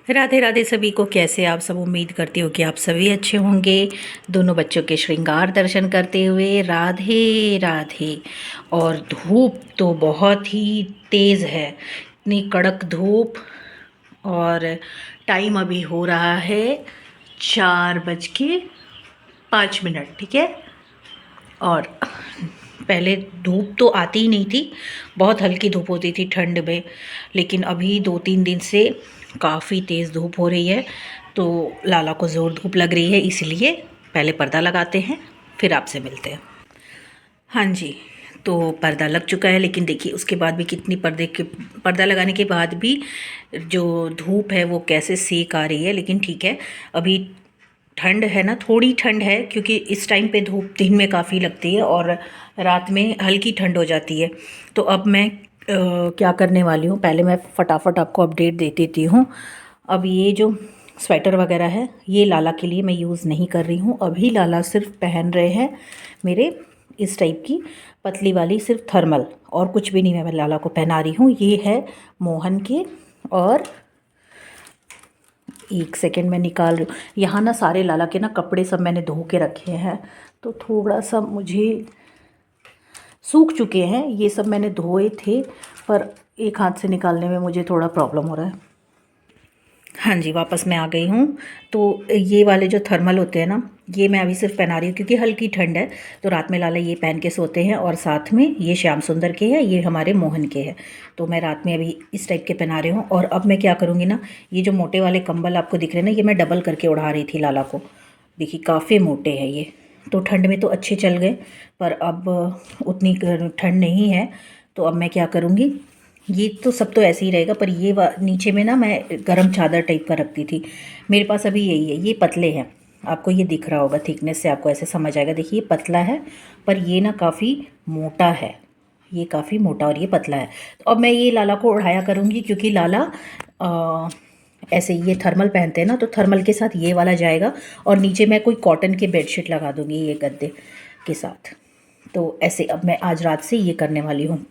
राधे राधे सभी को। कैसे आप सब? उम्मीद करती हूँ कि आप सभी अच्छे होंगे। दोनों बच्चों के श्रृंगार दर्शन करते हुए राधे राधे। और धूप तो बहुत ही तेज़ है, इतनी कड़क धूप। और टाइम अभी हो रहा है 4:05। ठीक है। और पहले धूप तो आती ही नहीं थी, बहुत हल्की धूप होती थी ठंड में, लेकिन अभी 2-3 दिन से काफ़ी तेज़ धूप हो रही है। तो लाला को ज़ोर धूप लग रही है, इसलिए पहले पर्दा लगाते हैं, फिर आपसे मिलते हैं। हाँ जी, तो पर्दा लग चुका है, लेकिन देखिए उसके बाद भी कितनी पर्दा लगाने के बाद भी जो धूप है वो कैसे सेक आ रही है। लेकिन ठीक है, अभी ठंड है ना, थोड़ी ठंड है, क्योंकि इस टाइम पे धूप दिन में काफ़ी लगती है और रात में हल्की ठंड हो जाती है। तो अब मैं क्या करने वाली हूँ, पहले मैं फटाफट आपको अपडेट दे देती हूँ। अब ये जो स्वेटर वगैरह है ये लाला के लिए मैं यूज़ नहीं कर रही हूँ। अभी लाला सिर्फ पहन रहे हैं मेरे इस टाइप की पतली वाली, सिर्फ थर्मल, और कुछ भी नहीं मैं लाला को पहना रही हूँ। ये है मोहन के। और एक सेकेंड में निकाल रही हूँ। यहाँ ना सारे लाला के ना कपड़े सब मैंने धो के रखे हैं, तो थोड़ा सा मुझे सूख चुके हैं। ये सब मैंने धोए थे, पर एक हाथ से निकालने में मुझे थोड़ा प्रॉब्लम हो रहा है। हाँ जी, वापस मैं आ गई हूँ। तो ये वाले जो थर्मल होते हैं ना, ये मैं अभी सिर्फ पहना रही हूँ क्योंकि हल्की ठंड है। तो रात में लाला ये पहन के सोते हैं, और साथ में ये श्याम सुंदर के हैं, ये हमारे मोहन के हैं। तो मैं रात में अभी इस टाइप के पहना रही हूँ। और अब मैं क्या करूँगी ना, ये जो मोटे वाले कंबल आपको दिख रहे हैं ना, ये मैं डबल करके उड़ा रही थी लाला को। देखिए काफ़ी मोटे हैं ये, तो ठंड में तो अच्छे चल गए, पर अब उतनी ठंड नहीं है। तो अब मैं क्या करूँगी, ये तो सब तो ऐसे ही रहेगा, पर ये नीचे में ना मैं गरम चादर टाइप का रखती थी। मेरे पास अभी यही है। ये पतले हैं, आपको ये दिख रहा होगा, थिकनेस से आपको ऐसे समझ आएगा। देखिए ये पतला है, पर ये ना काफ़ी मोटा है। ये काफ़ी मोटा और ये पतला है। तो अब मैं ये लाला को उड़ाया करूँगी, क्योंकि लाला ऐसे ये थर्मल पहनते हैं ना, तो थर्मल के साथ ये वाला जाएगा। और नीचे मैं कोई कॉटन की बेडशीट लगा दूँगी ये गद्दे के साथ। तो ऐसे अब मैं आज रात से ये करने वाली हूँ।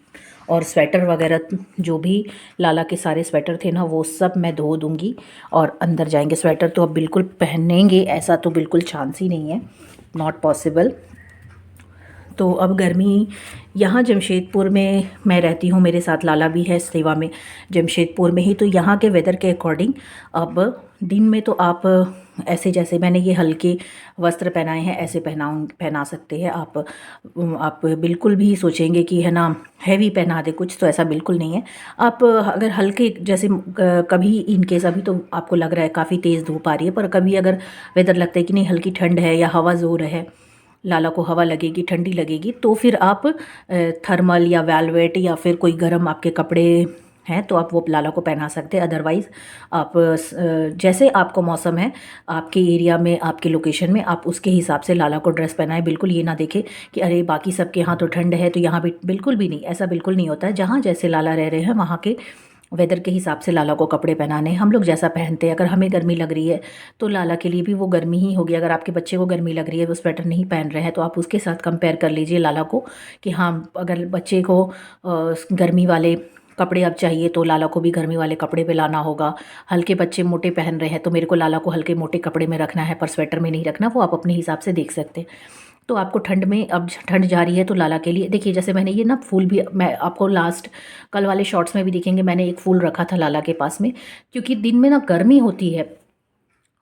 और स्वेटर वगैरह जो भी लाला के सारे स्वेटर थे ना, वो सब मैं धो दूँगी और अंदर जाएंगे। स्वेटर तो अब बिल्कुल पहनेंगे, ऐसा तो बिल्कुल चांस ही नहीं है, नॉट पॉसिबल। तो अब गर्मी यहाँ जमशेदपुर में मैं रहती हूँ, मेरे साथ लाला भी है सेवा में जमशेदपुर में ही। तो यहाँ के वेदर के अकॉर्डिंग अब दिन में तो आप ऐसे, जैसे मैंने ये हल्के वस्त्र पहनाए हैं, ऐसे पहना सकते हैं आप। आप बिल्कुल भी सोचेंगे कि है ना हैवी पहना दे कुछ, तो ऐसा बिल्कुल नहीं है। आप अगर हल्के, जैसे कभी इनकेस अभी तो आपको लग रहा है काफ़ी तेज़ धूप आ रही है, पर कभी अगर वेदर लगता है कि नहीं हल्की ठंड है या हवा ज़ोर है, लाला को हवा लगेगी, ठंडी लगेगी, तो फिर आप थर्मल या वेलवेट या फिर कोई गर्म आपके कपड़े हैं तो आप वो लाला को पहना सकते हैं। अदरवाइज़ आप जैसे आपको मौसम है आपके एरिया में, आपके लोकेशन में, आप उसके हिसाब से लाला को ड्रेस पहनाएं। बिल्कुल ये ना देखें कि अरे बाकी सबके यहाँ तो ठंड है तो यहाँ भी, बिल्कुल भी नहीं, ऐसा बिल्कुल नहीं होता है। जहाँ जैसे लाला रह रहे हैं वहाँ के वेदर के हिसाब से लाला को कपड़े पहनाने। हम लोग जैसा पहनते हैं, अगर हमें गर्मी लग रही है तो लाला के लिए भी वो गर्मी ही होगी। अगर आपके बच्चे को गर्मी लग रही है, वो स्वेटर नहीं पहन रहे हैं, तो आप उसके साथ कंपेयर कर लीजिए लाला को कि हाँ, अगर बच्चे को गर्मी वाले कपड़े अब चाहिए तो लाला को भी गर्मी वाले कपड़े पे लाना होगा। हल्के बच्चे मोटे पहन रहे हैं तो मेरे को लाला को हल्के मोटे कपड़े में रखना है, पर स्वेटर में नहीं रखना। वो आप अपने हिसाब से देख सकते हैं। तो आपको ठंड में, अब ठंड जा रही है तो लाला के लिए देखिए, जैसे मैंने ये ना फूल भी, मैं आपको लास्ट कल वाले शॉर्ट्स में भी दिखेंगे, मैंने एक फूल रखा था लाला के पास में, क्योंकि दिन में ना गर्मी होती है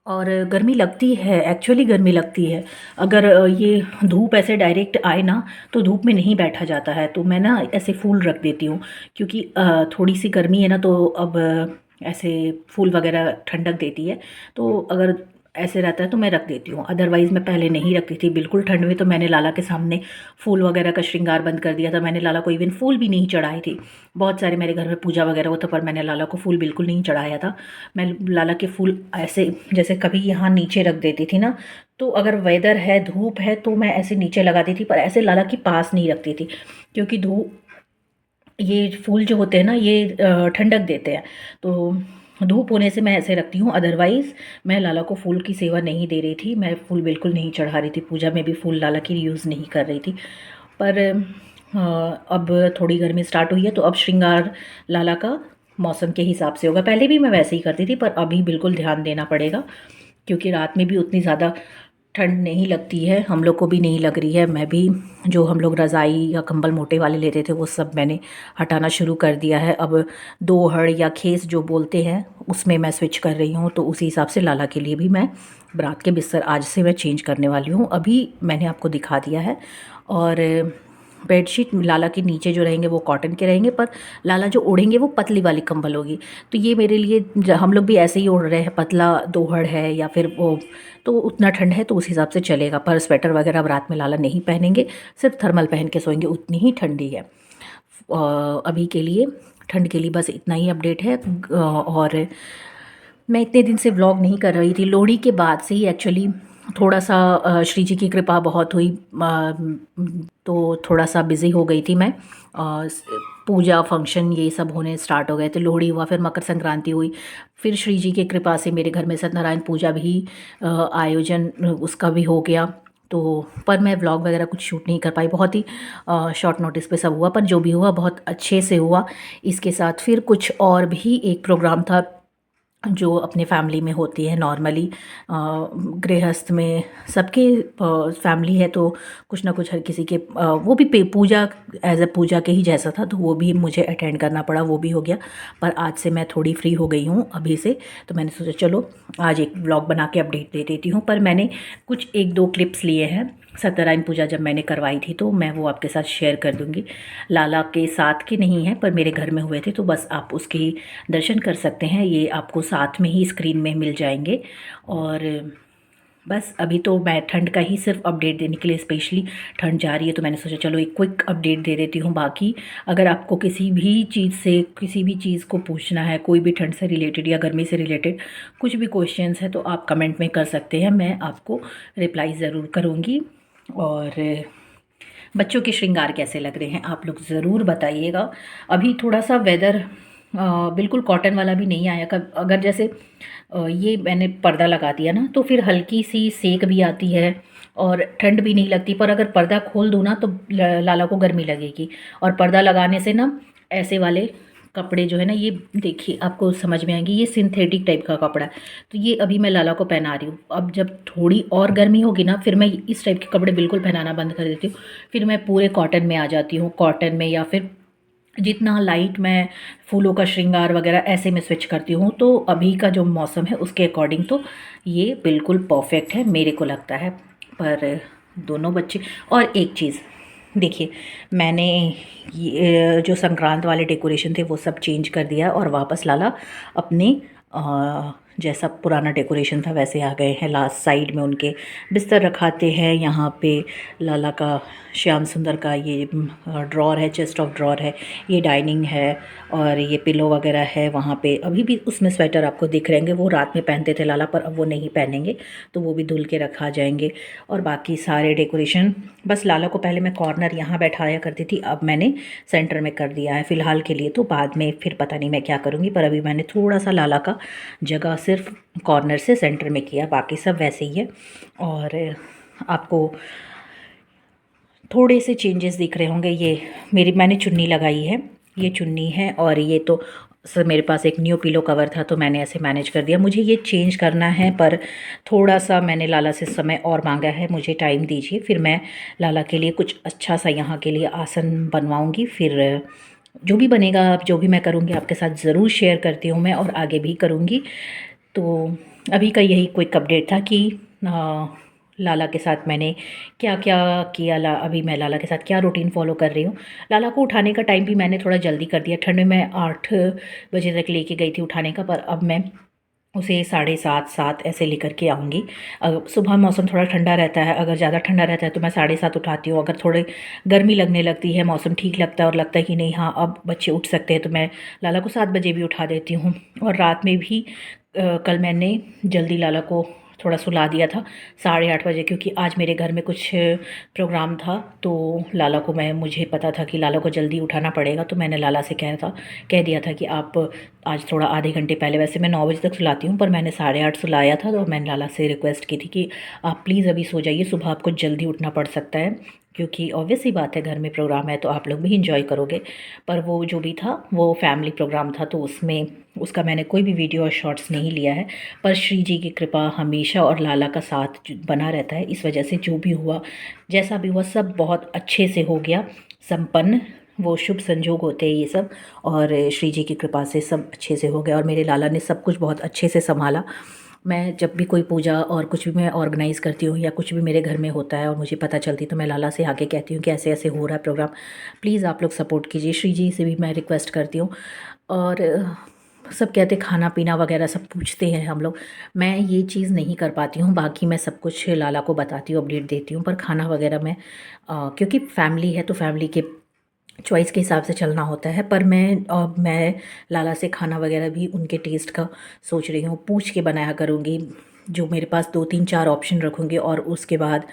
और गर्मी लगती है, एक्चुअली गर्मी लगती है। अगर ये धूप ऐसे डायरेक्ट आए ना तो धूप में नहीं बैठा जाता है, तो मैं ना ऐसे फूल रख देती हूँ, क्योंकि थोड़ी सी गर्मी है ना, तो अब ऐसे फूल वगैरह ठंडक देती है। तो अगर ऐसे रहता है तो मैं रख देती हूँ, अदरवाइज़ मैं पहले नहीं रखती थी बिल्कुल। ठंड में तो मैंने लाला के सामने फूल वगैरह का श्रृंगार बंद कर दिया था। मैंने लाला को इवन फूल भी नहीं चढ़ाई थी। बहुत सारे मेरे घर में पूजा वगैरह होता, पर मैंने लाला को फूल बिल्कुल नहीं चढ़ाया था। मैं लाला के फूल ऐसे, जैसे कभी यहाँ नीचे रख देती थी ना, तो अगर वेदर है, धूप है, तो मैं ऐसे नीचे लगाती थी, पर ऐसे लाला के पास नहीं रखती थी, क्योंकि धूप, ये फूल जो होते हैं ना ये ठंडक देते हैं। तो धूप होने से मैं ऐसे रखती हूँ। अदरवाइज़ मैं लाला को फूल की सेवा नहीं दे रही थी, मैं फूल बिल्कुल नहीं चढ़ा रही थी, पूजा में भी फूल लाला की यूज़ नहीं कर रही थी। पर अब थोड़ी गर्मी स्टार्ट हुई है तो अब श्रृंगार लाला का मौसम के हिसाब से होगा। पहले भी मैं वैसे ही करती थी, पर अभी बिल्कुल ध्यान देना पड़ेगा, क्योंकि रात में भी उतनी ज़्यादा ठंड नहीं लगती है, हम लोग को भी नहीं लग रही है। मैं भी जो हम लोग रज़ाई या कंबल मोटे वाले लेते थे वो सब मैंने हटाना शुरू कर दिया है। अब 2 हड़ या खेस जो बोलते हैं उसमें मैं स्विच कर रही हूँ, तो उसी हिसाब से लाला के लिए भी मैं रात के बिस्तर आज से मैं चेंज करने वाली हूँ। अभी मैंने आपको दिखा दिया है। और बेडशीट लाला के नीचे जो रहेंगे वो कॉटन के रहेंगे, पर लाला जो ओढ़ेंगे वो पतली वाली कंबल होगी। तो ये मेरे लिए, हम लोग भी ऐसे ही ओढ़ रहे हैं, पतला 2 हड़ है या फिर वो, तो उतना ठंड है तो उस हिसाब से चलेगा। पर स्वेटर वगैरह अब रात में लाला नहीं पहनेंगे, सिर्फ थर्मल पहन के सोएंगे, उतनी ही ठंडी है। अभी के लिए ठंड के लिए बस इतना ही अपडेट है। और मैं इतने दिन से व्लॉग नहीं कर रही थी, लोहड़ी के बाद से ही एक्चुअली थोड़ा सा श्री जी की कृपा बहुत हुई, तो थोड़ा सा बिज़ी हो गई थी मैं। पूजा फंक्शन ये सब होने स्टार्ट हो गए थे, लोहड़ी हुआ, फिर मकर संक्रांति हुई, फिर श्री जी की कृपा से मेरे घर में सत्यनारायण पूजा भी आयोजन उसका भी हो गया। तो पर मैं व्लॉग वगैरह कुछ शूट नहीं कर पाई, बहुत ही शॉर्ट नोटिस पे सब हुआ, पर जो भी हुआ बहुत अच्छे से हुआ। इसके साथ फिर कुछ और भी एक प्रोग्राम था जो अपने फैमिली में होती है नॉर्मली, गृहस्थ में सबके फैमिली है तो कुछ ना कुछ हर किसी के, वो भी पूजा एज अ पूजा के ही जैसा था, तो वो भी मुझे अटेंड करना पड़ा, वो भी हो गया। पर आज से मैं थोड़ी फ्री हो गई हूँ अभी से, तो मैंने सोचा चलो आज एक व्लॉग बना के अपडेट दे देती हूँ। पर मैंने कुछ 1-2 क्लिप्स लिए हैं सत्यनारायण पूजा जब मैंने करवाई थी, तो मैं वो आपके साथ शेयर कर दूँगी। लाला के साथ के नहीं हैं पर मेरे घर में हुए थे, तो बस आप उसके दर्शन कर सकते हैं, ये आपको साथ में ही स्क्रीन में मिल जाएंगे। और बस अभी तो मैं ठंड का ही सिर्फ अपडेट देने के लिए, स्पेशली ठंड जा रही है तो मैंने सोचा चलो एक क्विक अपडेट दे देती हूँ। बाकी अगर आपको किसी भी चीज़ से, किसी भी चीज़ को पूछना है, कोई भी ठंड से रिलेटेड या गर्मी से रिलेटेड कुछ भी क्वेश्चंस है, तो आप कमेंट में कर सकते हैं, मैं आपको रिप्लाई ज़रूर करूँगी। और बच्चों के श्रृंगार कैसे लग रहे हैं आप लोग ज़रूर बताइएगा। अभी थोड़ा सा वेदर बिल्कुल कॉटन वाला भी नहीं आया। कब अगर जैसे ये मैंने पर्दा लगा दिया ना, तो फिर हल्की सी सेक भी आती है और ठंड भी नहीं लगती। पर अगर पर्दा खोल दूँ ना तो लाला को गर्मी लगेगी। और पर्दा लगाने से ना ऐसे वाले कपड़े जो है ना, ये देखिए आपको समझ में आएंगे, ये सिंथेटिक टाइप का कपड़ा है। तो ये अभी मैं लाला को पहना रही हूँ। अब जब थोड़ी और गर्मी होगी ना, फिर मैं इस टाइप के कपड़े बिल्कुल पहनाना बंद कर देती हूँ। फिर मैं पूरे कॉटन में आ जाती हूँ, कॉटन में, या फिर जितना लाइट मैं फूलों का श्रृंगार वगैरह ऐसे में स्विच करती हूँ। तो अभी का जो मौसम है उसके अकॉर्डिंग तो ये बिल्कुल परफेक्ट है मेरे को लगता है। पर दोनों बच्चे, और एक चीज़ देखिए, मैंने ये जो संक्रांत वाले डेकोरेशन थे वो सब चेंज कर दिया और वापस लाला अपने जैसा पुराना डेकोरेशन था वैसे आ गए हैं। लास्ट साइड में उनके बिस्तर रखाते हैं, यहाँ पे लाला का श्याम सुंदर का ये ड्रॉर है, चेस्ट ऑफ ड्रॉर है, ये डाइनिंग है, और ये पिलो वगैरह है वहाँ पे। अभी भी उसमें स्वेटर आपको दिख रहेंगे, वो रात में पहनते थे लाला, पर अब वो नहीं पहनेंगे, तो वो भी धुल के रखा जाएंगे। और बाकी सारे डेकोरेशन, बस लाला को पहले मैं कॉर्नर यहाँ बैठाया करती थी, अब मैंने सेंटर में कर दिया है फ़िलहाल के लिए। तो बाद में फिर पता नहीं मैं क्या करूँगी, पर अभी मैंने थोड़ा सा लाला का जगह सिर्फ कॉर्नर से सेंटर में किया, बाकी सब वैसे ही है। और आपको थोड़े से चेंजेस दिख रहे होंगे। ये मैंने चुन्नी लगाई है, ये चुन्नी है, और ये तो सर मेरे पास एक न्यू पिलो कवर था तो मैंने ऐसे मैनेज कर दिया। मुझे ये चेंज करना है, पर थोड़ा सा मैंने लाला से समय और मांगा है, मुझे टाइम दीजिए, फिर मैं लाला के लिए कुछ अच्छा सा यहाँ के लिए आसन बनवाऊँगी। फिर जो भी बनेगा, जो भी मैं करूँगी आपके साथ ज़रूर शेयर करती हूँ मैं, और आगे भी करूँगी। तो अभी का यही क्विक अपडेट था कि लाला के साथ मैंने क्या क्या किया। अभी मैं लाला के साथ क्या रूटीन फॉलो कर रही हूँ। लाला को उठाने का टाइम भी मैंने थोड़ा जल्दी कर दिया। ठंड में मैं 8 बजे तक लेके गई थी उठाने का, पर अब मैं उसे 7:30 ऐसे लेकर के आऊँगी। सुबह मौसम थोड़ा ठंडा रहता है, अगर ज़्यादा ठंडा रहता है तो मैं 7:30 उठाती हूँ। अगर थोड़े गर्मी लगने लगती है, मौसम ठीक लगता है और लगता है कि नहीं हाँ अब बच्चे उठ सकते हैं, तो मैं लाला को 7 बजे भी उठा देती हूँ। और रात में भी कल मैंने जल्दी लाला को थोड़ा सुला दिया था 8:30 बजे, क्योंकि आज मेरे घर में कुछ प्रोग्राम था, तो लाला को मुझे पता था कि लाला को जल्दी उठाना पड़ेगा, तो मैंने लाला से कह दिया था कि आप आज थोड़ा आधे घंटे पहले, वैसे मैं 9 बजे तक सुलाती हूँ पर मैंने 8:30 सुलाया था, तो मैंने लाला से रिक्वेस्ट की थी कि आप प्लीज़ अभी सो जाइए, सुबह आपको जल्दी उठना पड़ सकता है। क्योंकि ऑब्वियस ही बात है, घर में प्रोग्राम है तो आप लोग भी इंजॉय करोगे। पर वो जो भी था वो फैमिली प्रोग्राम था, तो उसमें उसका मैंने कोई भी वीडियो और शॉर्ट्स नहीं लिया है। पर श्री जी की कृपा हमेशा और लाला का साथ बना रहता है, इस वजह से जो भी हुआ, जैसा भी हुआ, सब बहुत अच्छे से हो गया संपन्न। वो शुभ संजोग होते हैं ये सब, और श्री जी की कृपा से सब अच्छे से हो गया और मेरे लाला ने सब कुछ बहुत अच्छे से संभाला। मैं जब भी कोई पूजा और कुछ भी मैं ऑर्गेनाइज़ करती हूँ या कुछ भी मेरे घर में होता है और मुझे पता चलती, तो मैं लाला से आके कहती हूँ कि ऐसे ऐसे हो रहा है प्रोग्राम, प्लीज़ आप लोग सपोर्ट कीजिए। श्री जी से भी मैं रिक्वेस्ट करती हूँ। और सब कहते खाना पीना वगैरह सब पूछते हैं हम लोग। मैं ये चीज़ नहीं कर पाती हूँ, बाकी मैं सब कुछ लाला को बताती हूँ, अपडेट देती हूँ, पर खाना वगैरह मैं क्योंकि फैमिली है तो फैमिली के चॉइस के हिसाब से चलना होता है। पर मैं लाला से खाना वगैरह भी उनके टेस्ट का सोच रही हूँ, पूछ के बनाया करूँगी। जो मेरे पास 2 3 4 ऑप्शन रखूँगी और उसके बाद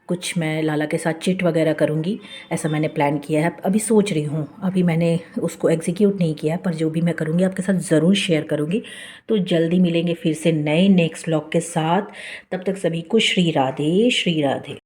कुछ मैं लाला के साथ चिट वगैरह करूँगी, ऐसा मैंने प्लान किया है। अभी सोच रही हूँ, अभी मैंने उसको एग्जीक्यूट नहीं किया है, पर जो भी मैं करूँगी आपके साथ ज़रूर शेयर करूँगी। तो जल्दी मिलेंगे फिर से नए नेक्स्ट व्लॉग के साथ। तब तक सभी को श्री राधे श्री राधे।